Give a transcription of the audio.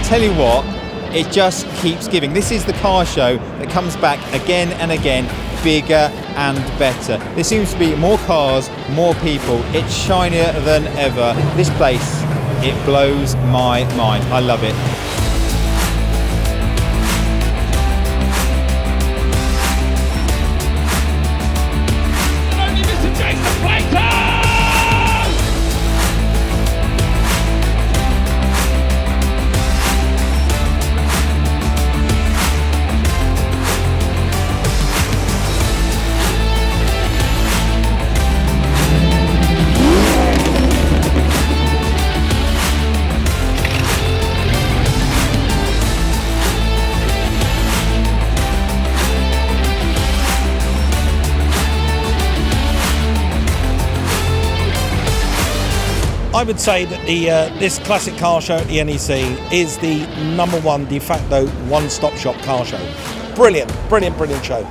tell you what, it just keeps giving. This is the car show that comes back again and again, bigger and better. There seems to be more cars, more people. It's shinier than ever. This place, it blows my mind. I love it. I would say that this classic car show at the NEC is the #1 de facto one-stop shop car show. Brilliant, brilliant, brilliant show.